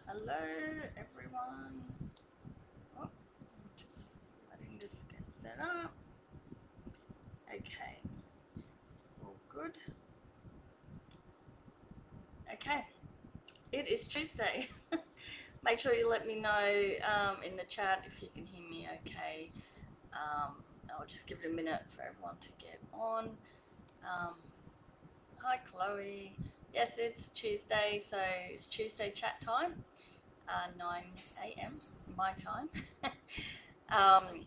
Hello, everyone. Oh, just letting this get set up. Okay, all good. Okay, it is Tuesday. Make sure you let me know in the chat if you can hear me okay. I'll just give it a minute for everyone to get on. Um, Hi, Chloe. Yes, it's Tuesday, so it's Tuesday chat time, 9 a.m. my time. um,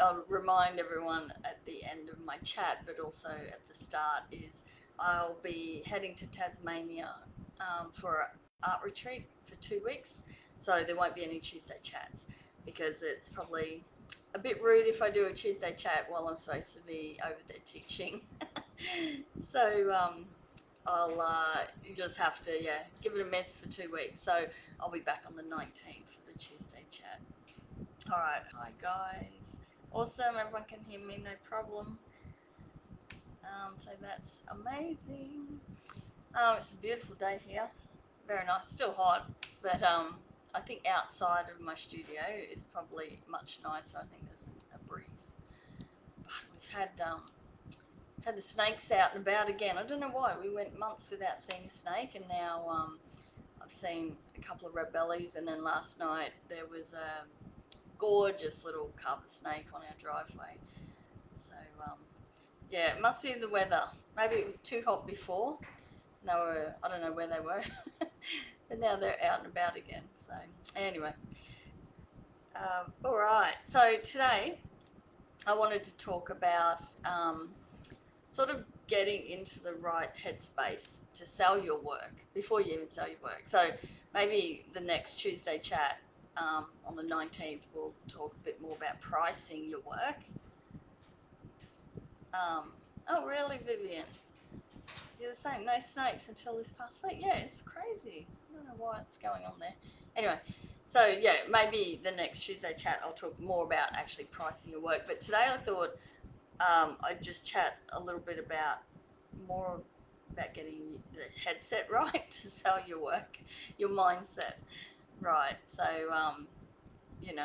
I'll remind everyone at the end of my chat, but also at the start, is I'll be heading to Tasmania for an art retreat for 2 weeks. So there won't be any Tuesday chats because it's probably a bit rude if I do a Tuesday chat while I'm supposed to be over there teaching. So I'll just have to give it a miss for 2 weeks. So I'll be back on the 19th for the Tuesday chat. All right, hi guys. Awesome, everyone can hear me, no problem. So that's amazing. It's a beautiful day here, very nice. Still hot, but I think outside of my studio is probably much nicer. I think there's a breeze. But we've had the snakes out and about again. I don't know why. We went months without seeing a snake, and now I've seen a couple of red bellies, and then last night there was a gorgeous little carpet snake on our driveway. So yeah, it must be the weather. Maybe it was too hot before. I don't know where they were, but now they're out and about again. So anyway, all right. So today I wanted to talk about sort of getting into the right headspace to sell your work before you even sell your work. So maybe the next Tuesday chat on the 19th, we'll talk a bit more about pricing your work. Oh, really, Vivian? You're the same. No snakes until this past week. Yeah, it's crazy. I don't know what's going on there. Anyway, so yeah, maybe the next Tuesday chat I'll talk more about actually pricing your work. But today I thought I'd just chat a little bit more about getting the headset right to sell your work, your mindset right. So you know,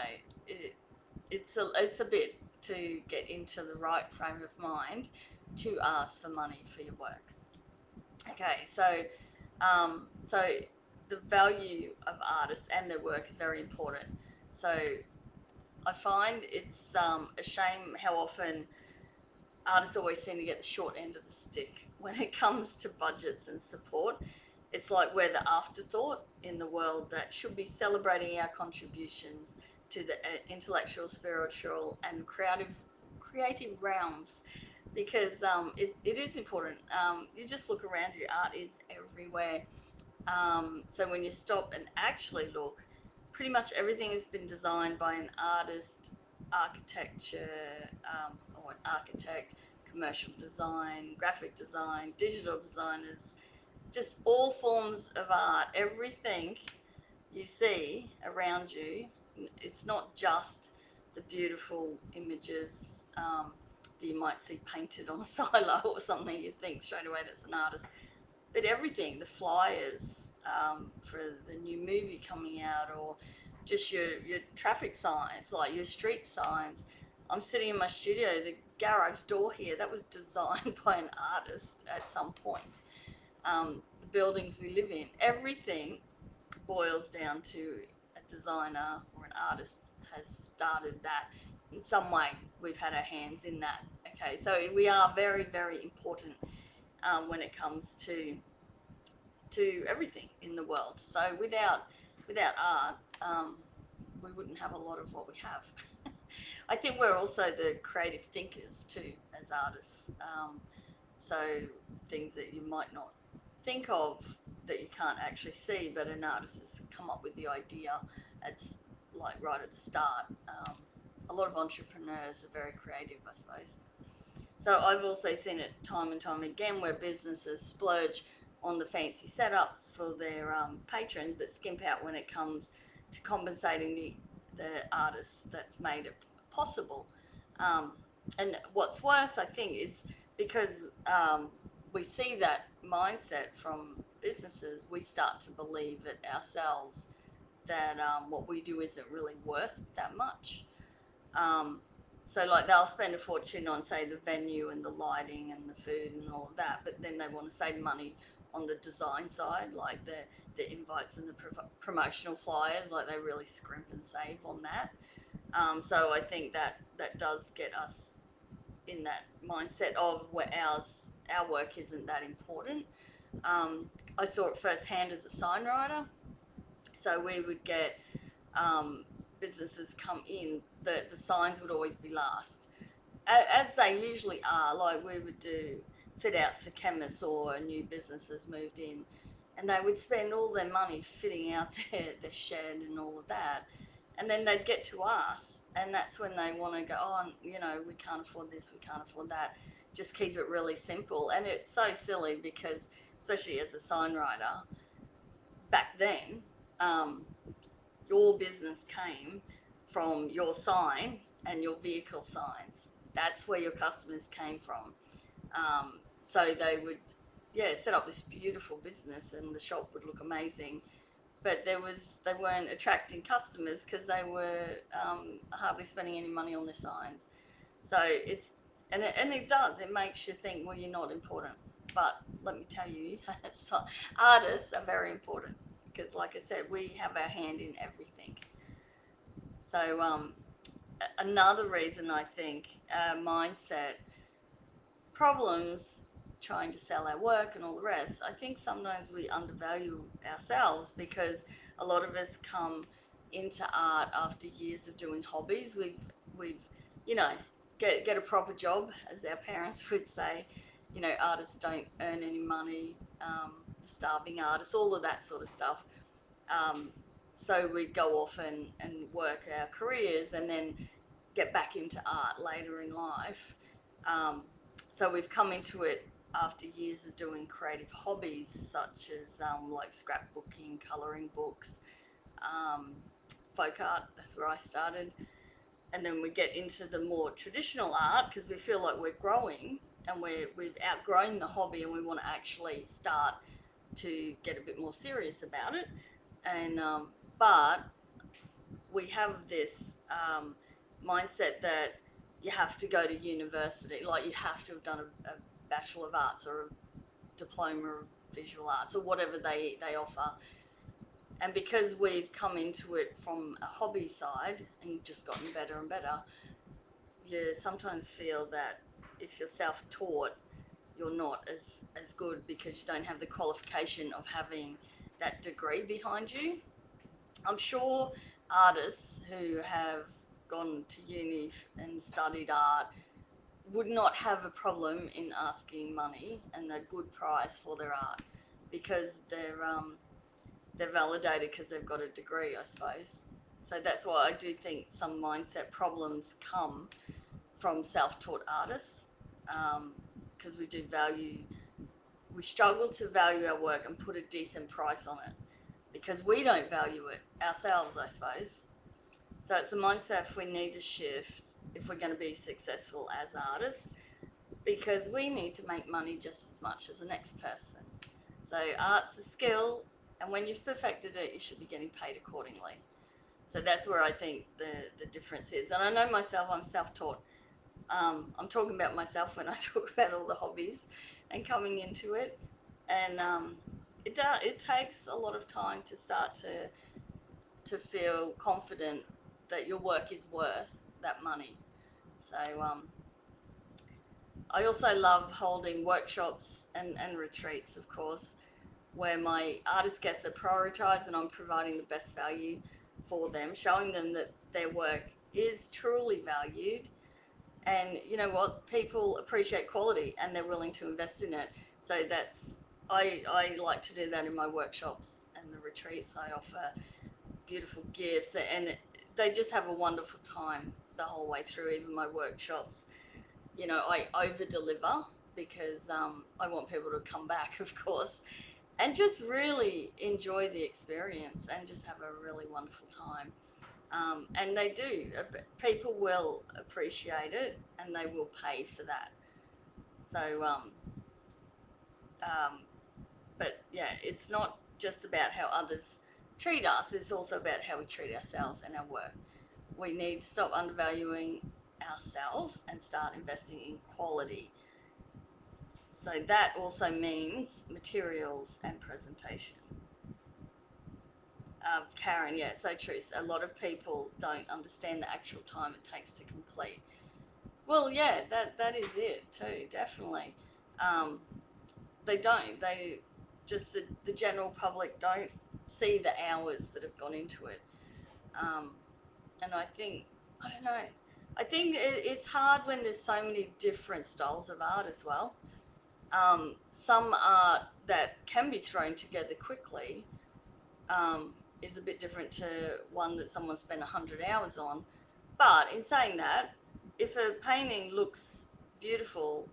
it's a bit to get into the right frame of mind to ask for money for your work. Okay, so the value of artists and their work is very important. So I find it's a shame how often artists always seem to get the short end of the stick when it comes to budgets and support. It's like we're the afterthought in the world that should be celebrating our contributions to the intellectual, spiritual, and creative realms, because it is important. You just look around you, art is everywhere. So when you stop and actually look, pretty much everything has been designed by an artist, architecture, or an architect, commercial design, graphic design, digital designers, just all forms of art. Everything you see around you, it's not just the beautiful images that you might see painted on a silo or something. You think straight away that's an artist, but everything, the flyers for the new movie coming out, or just your traffic signs, like your street signs. I'm sitting in my studio, the garage door here, that was designed by an artist at some point. The buildings we live in, everything boils down to a designer or an artist has started that in some way. We've had our hands in that. Okay, so we are very, very important when it comes to everything in the world. So without art, we wouldn't have a lot of what we have. I think we're also the creative thinkers too as artists. So things that you might not think of, that you can't actually see, but an artist has come up with the idea. It's like right at the start. A lot of entrepreneurs are very creative, I suppose. So I've also seen it time and time again where businesses splurge on the fancy setups for their patrons, but skimp out when it comes to compensating the artist that's made it possible. And what's worse, I think, is because we see that mindset from businesses, we start to believe it ourselves that what we do isn't really worth that much. So like they'll spend a fortune on, say, the venue and the lighting and the food and all of that, but then they want to save money on the design side, like the invites and the promotional flyers. Like they really scrimp and save on that. So I think that does get us in that mindset of where our work isn't that important. I saw it firsthand as a sign writer. So we would get businesses come in, the signs would always be last, as they usually are. Like we would do fit outs for chemists or new businesses moved in, and they would spend all their money fitting out their shed and all of that, and then they'd get to us, and that's when they want to go, oh, we can't afford this, we can't afford that, just keep it really simple. And it's so silly because, especially as a sign writer, back then, your business came from your sign and your vehicle signs. That's where your customers came from. So they would, set up this beautiful business and the shop would look amazing, but they weren't attracting customers because they were hardly spending any money on their signs. So it makes you think, well, you're not important. But let me tell you, artists are very important because, like I said, we have our hand in everything. So another reason I think mindset problems, trying to sell our work and all the rest, I think sometimes we undervalue ourselves because a lot of us come into art after years of doing hobbies. We've get a proper job, as our parents would say. Artists don't earn any money, starving artists, all of that sort of stuff. So we go off and work our careers and then get back into art later in life. So we've come into it after years of doing creative hobbies such as like scrapbooking, colouring books, folk art. That's where I started. And then we get into the more traditional art because we feel like we're growing and we've outgrown the hobby and we want to actually start to get a bit more serious about it. And but we have this mindset that you have to go to university, like you have to have done a Bachelor of Arts or a diploma of visual arts or whatever they offer. And because we've come into it from a hobby side and just gotten better and better, you sometimes feel that if you're self-taught, you're not as good because you don't have the qualification of having that degree behind you. I'm sure artists who have gone to uni and studied art would not have a problem in asking money and a good price for their art because they're validated because they've got a degree, I suppose. So that's why I do think some mindset problems come from self-taught artists because we struggle to value our work and put a decent price on it because we don't value it ourselves, I suppose. So it's a mindset we need to shift if we're going to be successful as artists because we need to make money just as much as the next person. So art's a skill, and when you've perfected it, you should be getting paid accordingly. So that's where I think the difference is. And I know myself, I'm self-taught. I'm talking about myself when I talk about all the hobbies and coming into it. And it takes a lot of time to start to feel confident that your work is worth that money. So I also love holding workshops and retreats, of course, where my artist guests are prioritised and I'm providing the best value for them, showing them that their work is truly valued. And you know what? People appreciate quality and they're willing to invest in it. So I like to do that in my workshops and the retreats. I offer beautiful gifts and they just have a wonderful time the whole way through, even my workshops. I over-deliver because I want people to come back, of course, and just really enjoy the experience and just have a really wonderful time. And they do. People will appreciate it and they will pay for that. So but yeah, it's not just about how others treat us, it's also about how we treat ourselves and our work. We need to stop undervaluing ourselves and start investing in quality. So that also means materials and presentation. Karen, yeah, so true. A lot of people don't understand the actual time it takes to complete. Well, yeah, that is it too, definitely. Um, they don't. They just the general public don't see the hours that have gone into it. Um, and I don't know. I think it's hard when there's so many different styles of art as well. Some art that can be thrown together quickly um, is a bit different to one that someone spent 100 hours on. But in saying that, if a painting looks beautiful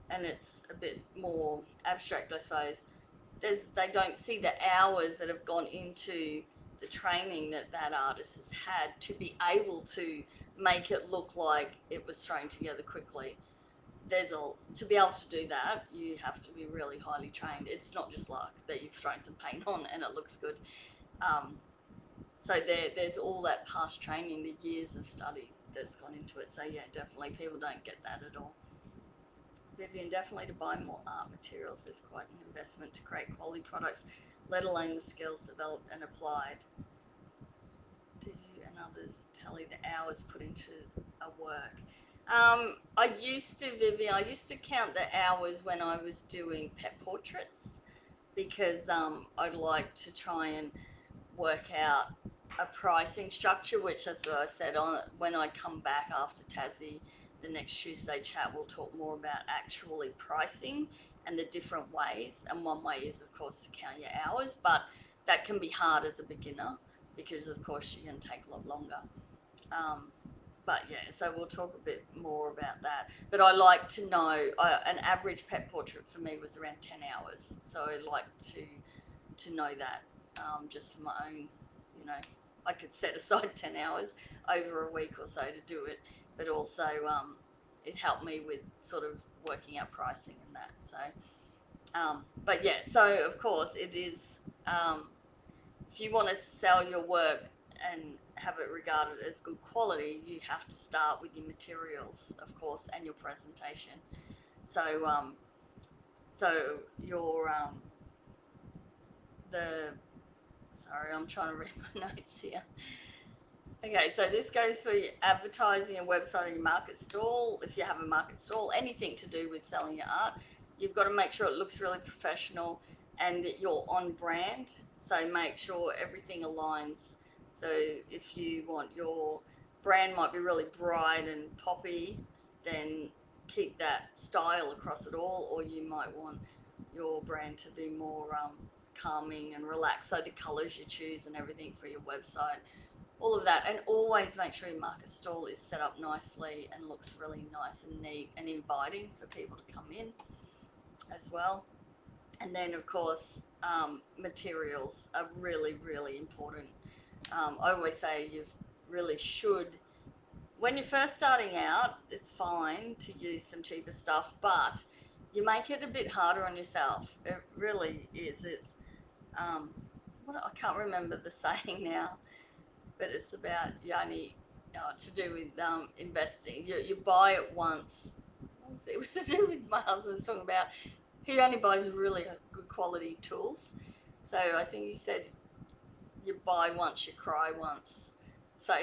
and it's a bit more abstract, I suppose, they don't see the hours that have gone into the training that that artist has had to be able to make it look like it was thrown together quickly. To be able to do that, you have to be really highly trained. It's not just luck that you've thrown some paint on and it looks good. So there's all that past training, the years of study that's gone into it. So yeah, definitely people don't get that at all. Vivian, definitely to buy more art materials is quite an investment to create quality products, let alone the skills developed and applied. Do you and others tally the hours put into a work? I used to, Vivian, I used to count the hours when I was doing pet portraits because I'd like to try and work out a pricing structure, which, as I said, when I come back after Tassie, the next Tuesday chat, we'll talk more about actually pricing and the different ways. And one way is, of course, to count your hours, but that can be hard as a beginner because, of course, you're going to take a lot longer. But yeah, so we'll talk a bit more about that. But I like to know an average pet portrait for me was around 10 hours. So I like to know that just for my own, I could set aside 10 hours over a week or so to do it. But also it helped me with sort of working out pricing and that. So, but yeah, so of course it is, if you want to sell your work and have it regarded as good quality, you have to start with your materials, of course, and your presentation. So, so your sorry, I'm trying to read my notes here. Okay, so this goes for your advertising, a website, or your market stall. If you have a market stall, anything to do with selling your art, you've got to make sure it looks really professional and that you're on brand. So make sure everything aligns. So if you want your brand might be really bright and poppy, then keep that style across it all, or you might want your brand to be more calming and relaxed. So the colors you choose and everything for your website, all of that, and always make sure your market stall is set up nicely and looks really nice and neat and inviting for people to come in as well. And then, of course, materials are really, really important. I always say you really should, when you're first starting out, it's fine to use some cheaper stuff, but you make it a bit harder on yourself. It really is. It's, I can't remember the saying now, but it's about to do with investing. You buy it once. It was to do with my husband was talking about he only buys really good quality tools. So I think he said you buy once, you cry once. So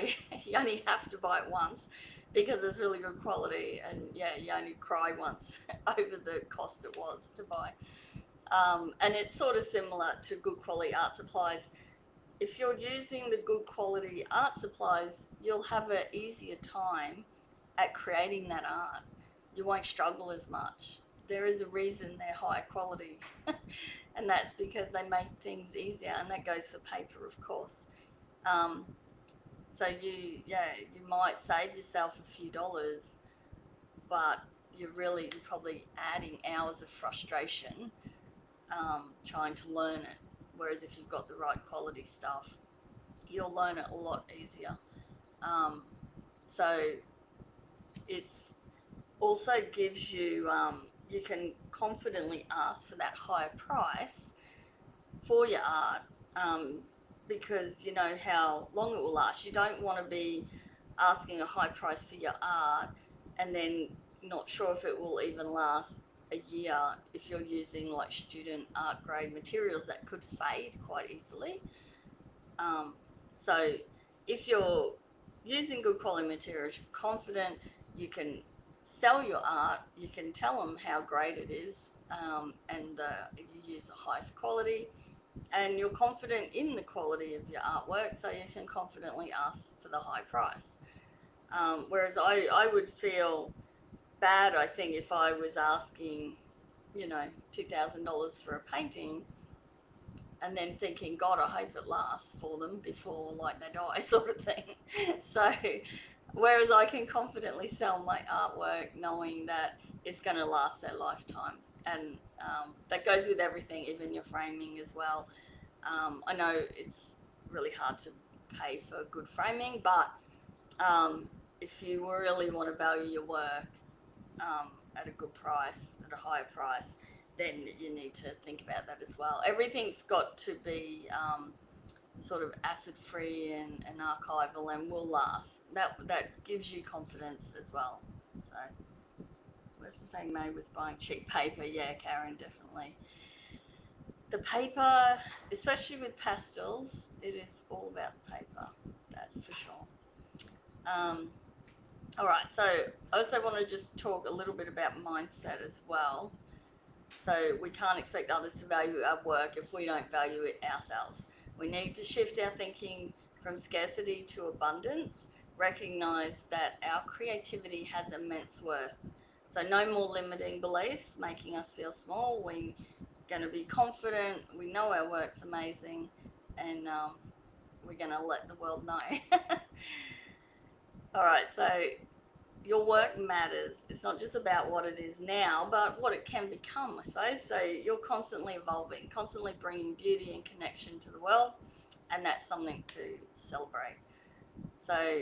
you only have to buy it once because it's really good quality, and yeah, you only cry once over the cost it was to buy. And it's sort of similar to good quality art supplies. If you're using the good quality art supplies, you'll have an easier time at creating that art. You won't struggle as much. There is a reason they're high quality, and that's because they make things easier, and that goes for paper, of course. So you might save yourself a few dollars, but you're probably adding hours of frustration trying to learn it. Whereas if you've got the right quality stuff, you'll learn it a lot easier. So it's also gives you you can confidently ask for that higher price for your art, because you know how long it will last. You don't want to be asking a high price for your art and then not sure if it will even last a year if you're using like student art grade materials that could fade quite easily. So if you're using good quality materials, you're confident, you can sell your art, you can tell them how great it is, and you use the highest quality, and you're confident in the quality of your artwork, so you can confidently ask for the high price. Whereas I would feel bad, I think, if I was asking, you know, $2,000 for a painting and then thinking, God, I hope it lasts for them before like they die, sort of thing. So, whereas I can confidently sell my artwork knowing that it's going to last their lifetime, and that goes with everything, even your framing as well. I know it's really hard to pay for good framing, but if you really want to value your work at a good price, at a higher price, then you need to think about that as well. Everything's got to be sort of acid free and archival and will last. That gives you confidence as well. So, Wes was saying May was buying cheap paper. Yeah, Karen, definitely. The paper, especially with pastels, it is all about the paper. That's for sure. All right, so I also want to just talk a little bit about mindset as well. So we can't expect others to value our work if we don't value it ourselves. We need to shift our thinking from scarcity to abundance, recognize that our creativity has immense worth. So no more limiting beliefs making us feel small. We're going to be confident, we know our work's amazing, and we're going to let the world know. All right, so your work matters. It's not just about what it is now, but what it can become, I suppose. So you're constantly evolving, constantly bringing beauty and connection to the world, and that's something to celebrate. So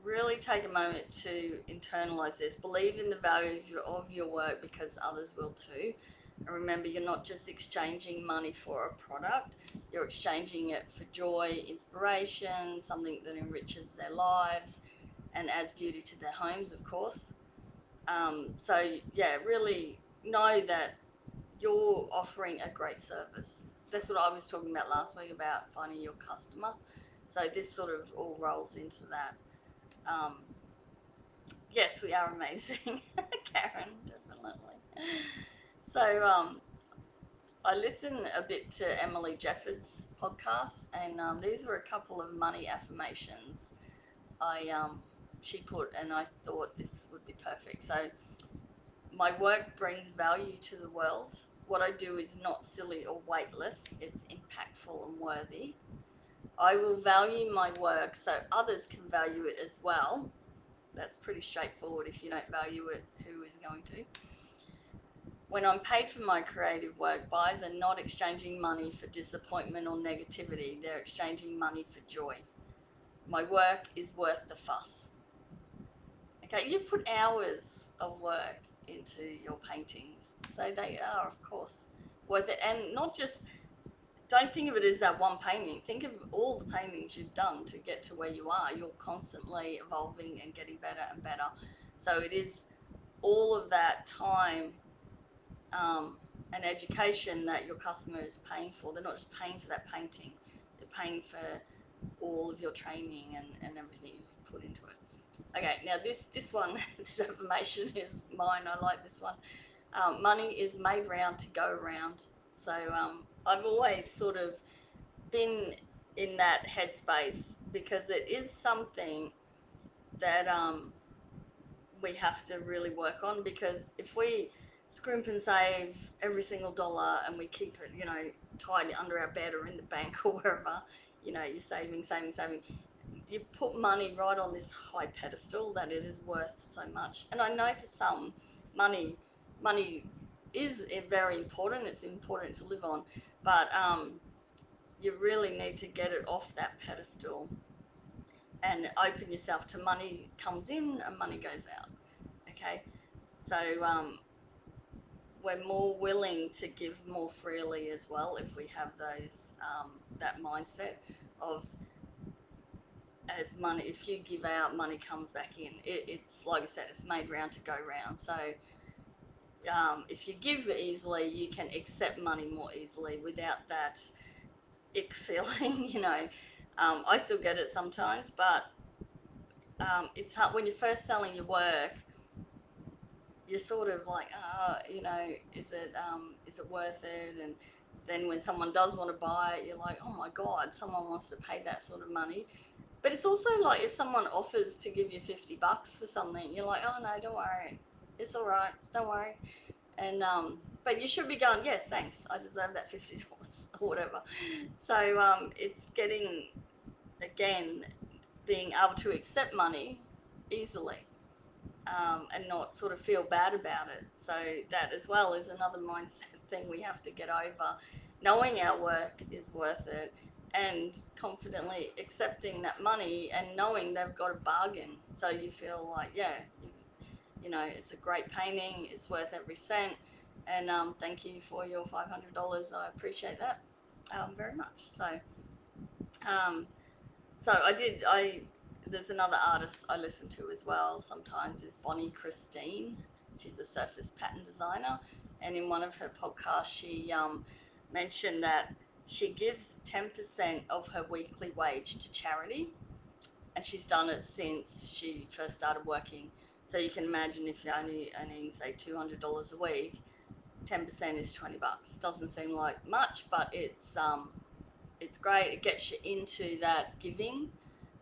really take a moment to internalize this. Believe in the value of your work, because others will too. And remember, you're not just exchanging money for a product, you're exchanging it for joy, inspiration, something that enriches their lives and adds beauty to their homes, of course. So yeah, really know that you're offering a great service. That's what I was talking about last week, about finding your customer. So this sort of all rolls into that. Yes, we are amazing, Karen, definitely. So I listen a bit to Emily Jefford's podcast, and these were a couple of money affirmations she put, and I thought this would be perfect. So, my work brings value to the world. What I do is not silly or weightless, it's impactful and worthy. I will value my work so others can value it as well. That's pretty straightforward. If you don't value it, who is going to? When I'm paid for my creative work, buyers are not exchanging money for disappointment or negativity, they're exchanging money for joy. My work is worth the fuss. Okay, you've put hours of work into your paintings, so they are, of course, worth it. And not just, don't think of it as that one painting. Think of all the paintings you've done to get to where you are. You're constantly evolving and getting better and better. So it is all of that time and education that your customer is paying for. They're not just paying for that painting, they're paying for all of your training and everything you've put into it. Okay, now this one, this affirmation is mine. I like this one. Money is made round to go round. So I've always sort of been in that headspace, because it is something that we have to really work on, because if we scrimp and save every single dollar and we keep it, tied under our bed or in the bank or wherever, you're saving, you put money right on this high pedestal that it is worth so much. And I know to some, money is very important. It's important to live on, but you really need to get it off that pedestal and open yourself to money comes in and money goes out. Okay, so we're more willing to give more freely as well if we have those that mindset of, as money, if you give out, money comes back in. It's like I said, it's made round to go round. So if you give easily, you can accept money more easily without that ick feeling. I still get it sometimes, but it's hard when you're first selling your work. You're sort of like, is it worth it? And then when someone does want to buy it, you're like, oh my God, someone wants to pay that sort of money. But it's also like if someone offers to give you $50 for something, you're like, oh no, don't worry, it's all right, don't worry. And but you should be going, yes, thanks, I deserve that $50 or whatever. So it's getting, again, being able to accept money easily. And not sort of feel bad about it. So that as well is another mindset thing we have to get over. Knowing our work is worth it, and confidently accepting that money and knowing they've got a bargain. So you feel like, it's a great painting, it's worth every cent, and thank you for your $500. I appreciate that very much. There's another artist I listen to as well sometimes is Bonnie Christine. She's a surface pattern designer, and in one of her podcasts she mentioned that she gives 10% of her weekly wage to charity, and she's done it since she first started working. So you can imagine if you're only earning, say, $200 a week, 10% is $20. Doesn't seem like much, but it's great. It gets you into that giving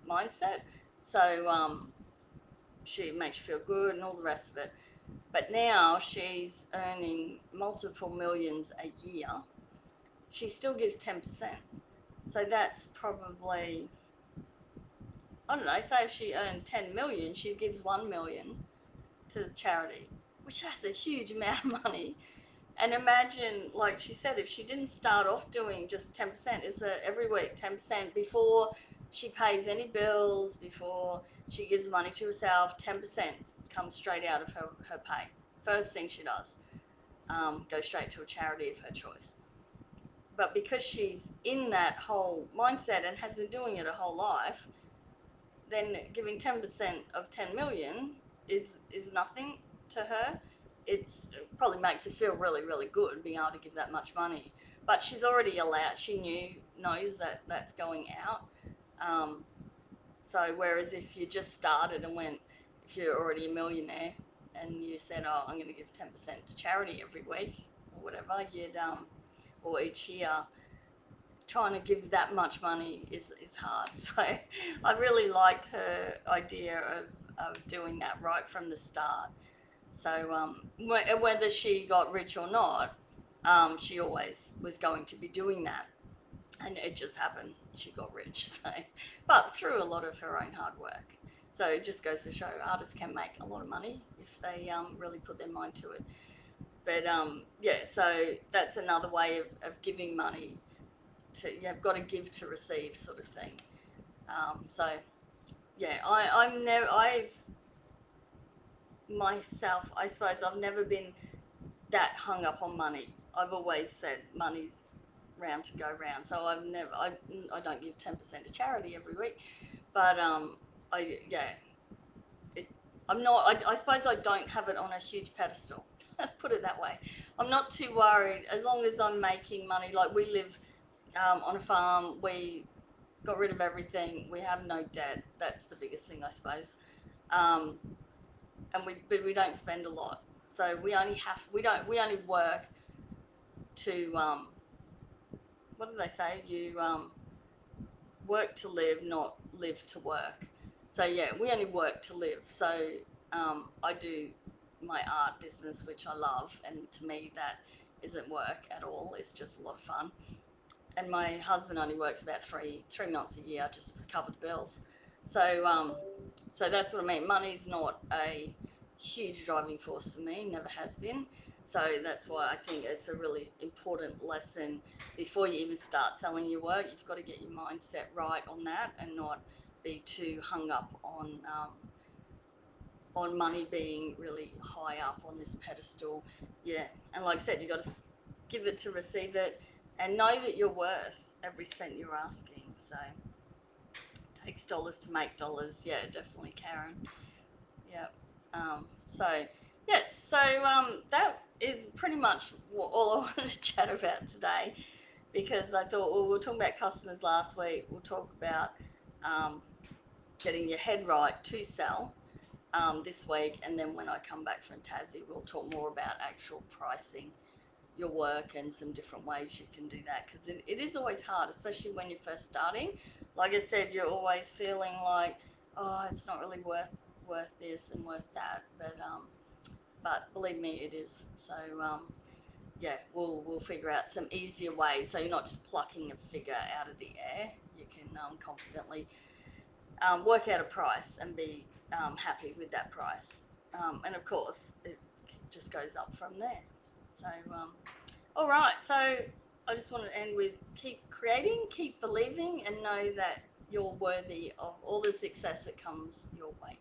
mindset. So she makes you feel good and all the rest of it. But now she's earning multiple millions a year. She still gives 10%. So that's probably, I don't know, say if she earned 10 million, she gives 1 million to the charity, which that's a huge amount of money. And imagine, like she said, if she didn't start off doing just 10%, it's every week 10% before she pays any bills, before she gives money to herself, 10% comes straight out of her pay. First thing she does, go straight to a charity of her choice. But because she's in that whole mindset and has been doing it her whole life, then giving 10% of 10 million is nothing to her. It probably makes her feel really, really good being able to give that much money. But she's already allowed, she knows that that's going out. So whereas if you just started and if you're already a millionaire and you said, oh, I'm going to give 10% to charity every week or whatever, or each year, trying to give that much money is hard. So I really liked her idea of doing that right from the start. So whether she got rich or not, she always was going to be doing that. And it just happened, she got rich. So, but through a lot of her own hard work. So it just goes to show artists can make a lot of money if they really put their mind to it. But so that's another way of giving money. You've got to give to receive, sort of thing. I suppose I've never been that hung up on money. I've always said money's round to go round. So I don't give 10% to charity every week, but I suppose I don't have it on a huge pedestal. Put it that way. I'm not too worried as long as I'm making money. Like we live on a farm, we got rid of everything. We have no debt. That's the biggest thing, I suppose. But we don't spend a lot. So we only work to what do they say? You work to live, not live to work. So yeah, we only work to live. So I do my art business, which I love, and to me that isn't work at all. It's just a lot of fun. And my husband only works about three months a year just to cover the bills. So so that's what I mean. Money's not a huge driving force for me, never has been. So that's why I think it's a really important lesson before you even start selling your work. You've got to get your mindset right on that and not be too hung up on on money being really high up on this pedestal. Yeah, and like I said, you got to give it to receive it, and know that you're worth every cent you're asking. So takes dollars to make dollars. Yeah, definitely, Karen. Yeah. So yes, so that is pretty much all I wanted to chat about today, because I thought, well, we were talking about customers last week. We'll talk about getting your head right to sell this week, and then when I come back from Tassie, we'll talk more about actual pricing your work and some different ways you can do that, because it is always hard, especially when you're first starting. Like I said, you're always feeling like, oh, it's not really worth this and worth that, but believe me, it is. So yeah, we'll figure out some easier ways, so you're not just plucking a figure out of the air. You can confidently work out a price and be happy with that price, and of course it just goes up from there. So all right, so I just want to end with keep creating, keep believing, and know that you're worthy of all the success that comes your way.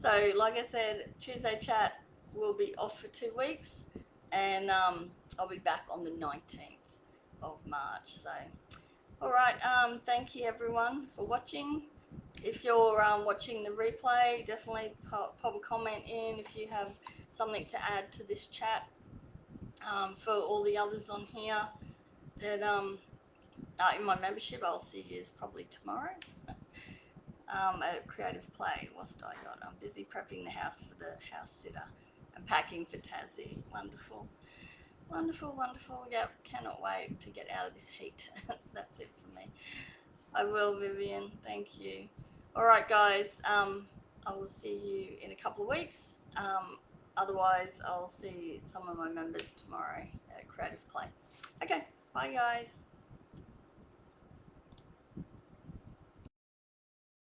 So like I said, Tuesday chat will be off for 2 weeks, and I'll be back on the 19th of March. So all right, thank you everyone for watching. If you're watching the replay, definitely pop a comment in if you have something to add to this chat. For all the others on here that are in my membership, I'll see you probably tomorrow at Creative Play. What's I got? I'm busy prepping the house for the house sitter and packing for Tassie. Wonderful, wonderful, wonderful. Yep, cannot wait to get out of this heat. That's it for me. I will, Vivian. Thank you. All right, guys. I will see you in a couple of weeks. Otherwise, I'll see some of my members tomorrow at Creative Play. Okay, bye, guys.